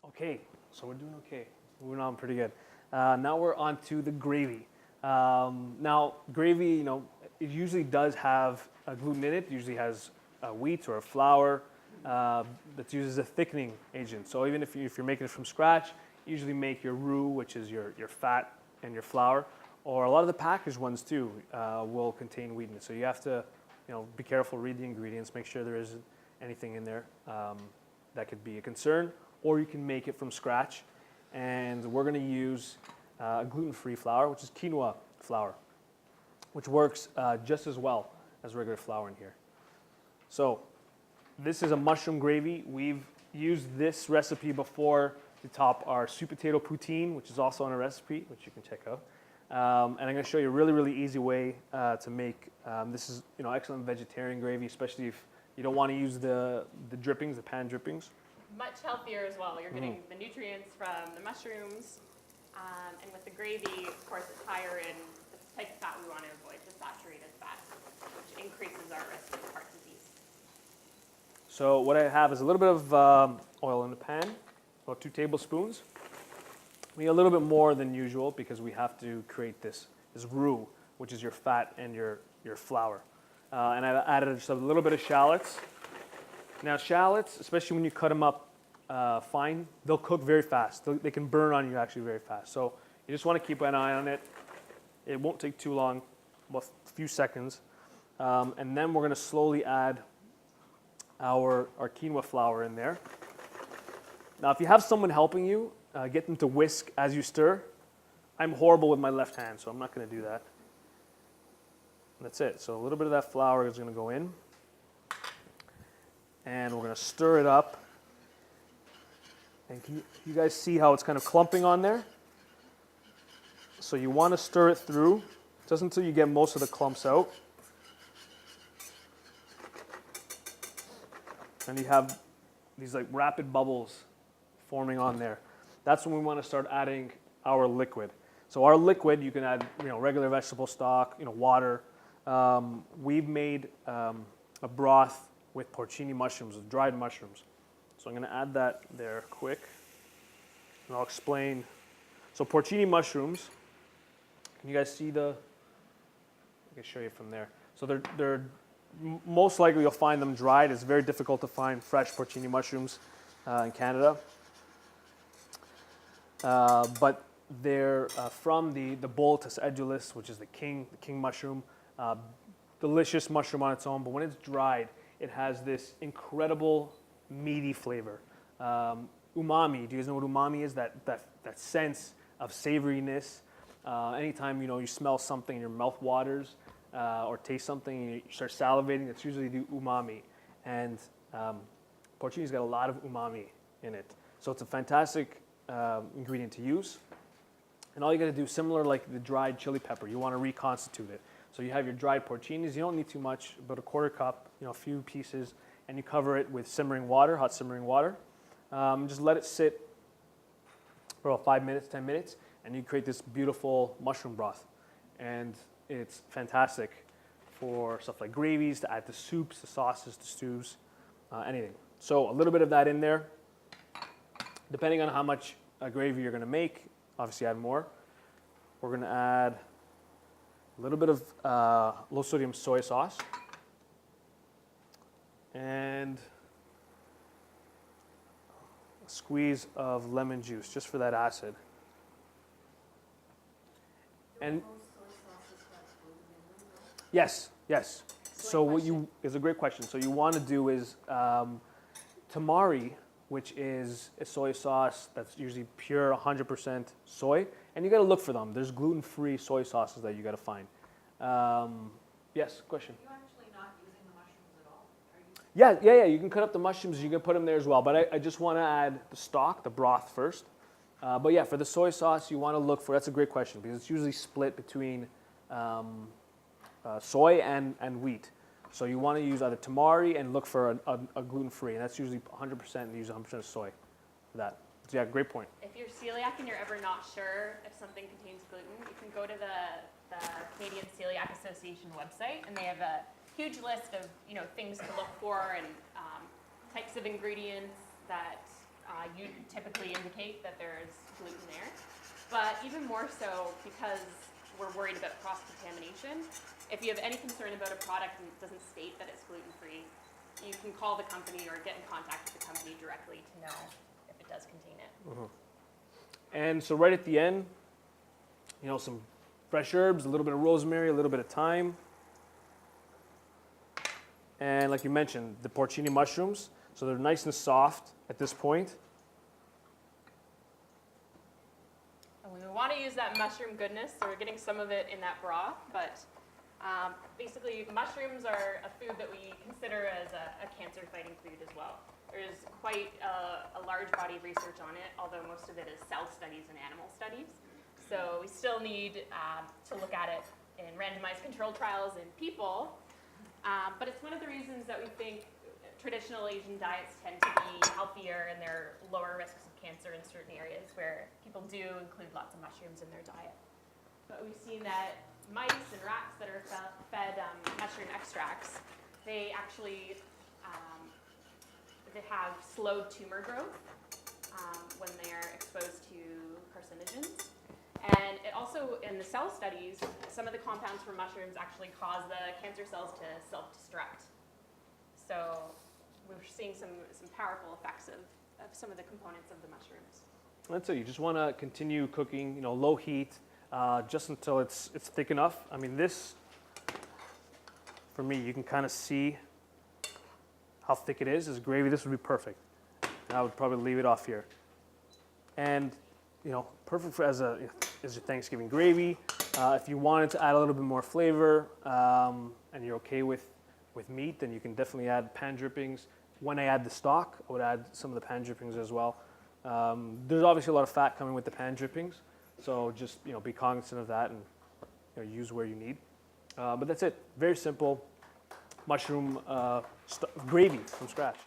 Okay, so we're doing okay. Moving on pretty good. Now we're on to the gravy. Now, gravy, it usually does have a gluten in it. It usually has a wheat or a flour that's used as a thickening agent. So even if you're making it from scratch, you usually make your roux, which is your fat and your flour, or a lot of the packaged ones too will contain wheat in it. So you have to, be careful, read the ingredients, make sure there isn't anything in there that could be a concern, or you can make it from scratch. And we're going to use a gluten-free flour, which is quinoa flour, which works just as well as regular flour in here. So this is a mushroom gravy. We've used this recipe before to top our sweet potato poutine, which is also on a recipe, which you can check out. And I'm going to show you a really, really easy way to make. This is excellent vegetarian gravy, especially if you don't want to use the drippings, the pan drippings. Much healthier as well. You're getting the nutrients from the mushrooms, and with the gravy, of course, it's higher in the type of fat we want to avoid, the saturated fat, which increases our risk of heart disease. So what I have is a little bit of oil in the pan, about 2 tablespoons. We need a little bit more than usual because we have to create this roux, which is your fat and your flour. And I've added just a little bit of shallots. Now shallots, especially when you cut them up fine, they'll cook very fast. They can burn on you actually very fast. So you just want to keep an eye on it. It won't take too long, about a few seconds. And then we're going to slowly add our quinoa flour in there. Now if you have someone helping you, get them to whisk as you stir. I'm horrible with my left hand, so I'm not going to do that. That's it. So a little bit of that flour is going to go in. And we're going to stir it up. And can you guys see how it's kind of clumping on there? So you want to stir it through just until you get most of the clumps out. And you have these like rapid bubbles forming on there. That's when we want to start adding our liquid. So our liquid, you can add regular vegetable stock, water. We've made a broth with porcini mushrooms, with dried mushrooms. So I'm going to add that there quick. And I'll explain. So porcini mushrooms, can you guys see I can show you from there. So they're most likely you'll find them dried. It's very difficult to find fresh porcini mushrooms in Canada. But they're from the Boletus edulis, which is the king mushroom. Delicious mushroom on its own, but when it's dried, it has this incredible meaty flavor. Umami, do you guys know what umami is? That sense of savoriness. Anytime you smell something and your mouth waters, or taste something and you start salivating, that's usually the umami. And porcini's got a lot of umami in it. So it's a fantastic ingredient to use. And all you got to do, similar like the dried chili pepper, you want to reconstitute it. So you have your dried porcinis. You don't need too much, about a 1/4 cup, a few pieces, and you cover it with simmering water, hot simmering water. Just let it sit for about 5 minutes, 10 minutes, and you create this beautiful mushroom broth. And it's fantastic for stuff like gravies, to add to soups, to sauces, to stews, anything. So a little bit of that in there. Depending on how much gravy you're going to make, obviously add more. We're going to add a little bit of low-sodium soy sauce and a squeeze of lemon juice just for that acid. And yes. So what is a great question. So you want to do is tamari, which is a soy sauce that's usually pure 100% soy. And you got to look for them. There's gluten-free soy sauces that you got to find. Yes, question? Are you actually not using the mushrooms at all? Yeah. You can cut up the mushrooms. You can put them there as well. But I just want to add the stock, the broth first. But yeah, for the soy sauce, you want to look for. That's a great question because it's usually split between soy and wheat. So you want to use either tamari and look for a gluten-free, and that's usually 100%. And use 100% soy for that. So yeah, great point. If you're celiac and you're ever not sure if something contains gluten, you can go to the Canadian Celiac Association website, and they have a huge list of things to look for and types of ingredients that you typically indicate that there's gluten there. But even more so because we're worried about cross-contamination, if you have any concern about a product and it doesn't state that it's gluten-free, you can call the company or get in contact with the company directly to know if it does contain it. And so right at the end, you know, some fresh herbs, a little bit of rosemary, a little bit of thyme. And like you mentioned, the porcini mushrooms. So they're nice and soft at this point. And we want to use that mushroom goodness, so we're getting some of it in that broth, but basically mushrooms are a food that we consider as a cancer-fighting food as well. There's quite a large body of research on it, although most of it is cell studies and animal studies. So we still need to look at it in randomized controlled trials in people, but it's one of the reasons that we think traditional Asian diets tend to be healthier and there are lower risks of cancer in certain areas where people do include lots of mushrooms in their diet. But we've seen that mice and rats that are fed mushroom extracts, they actually they have slowed tumor growth when they're exposed to carcinogens. And it also, in the cell studies, some of the compounds from mushrooms actually cause the cancer cells to self-destruct. So we're seeing some powerful effects of some of the components of the mushrooms. That's it. You just want to continue cooking, you know, low heat, just until it's thick enough. I mean, this, for me, you can kind of see how thick it is. As gravy, this would be perfect. I would probably leave it off here. And, you know, perfect for as your Thanksgiving gravy. If you wanted to add a little bit more flavor and you're okay with meat, then you can definitely add pan drippings. When I add the stock, I would add some of the pan drippings as well. There's obviously a lot of fat coming with the pan drippings, so just, you know, be cognizant of that and, you know, use where you need. But that's it. Very simple mushroom gravy from scratch.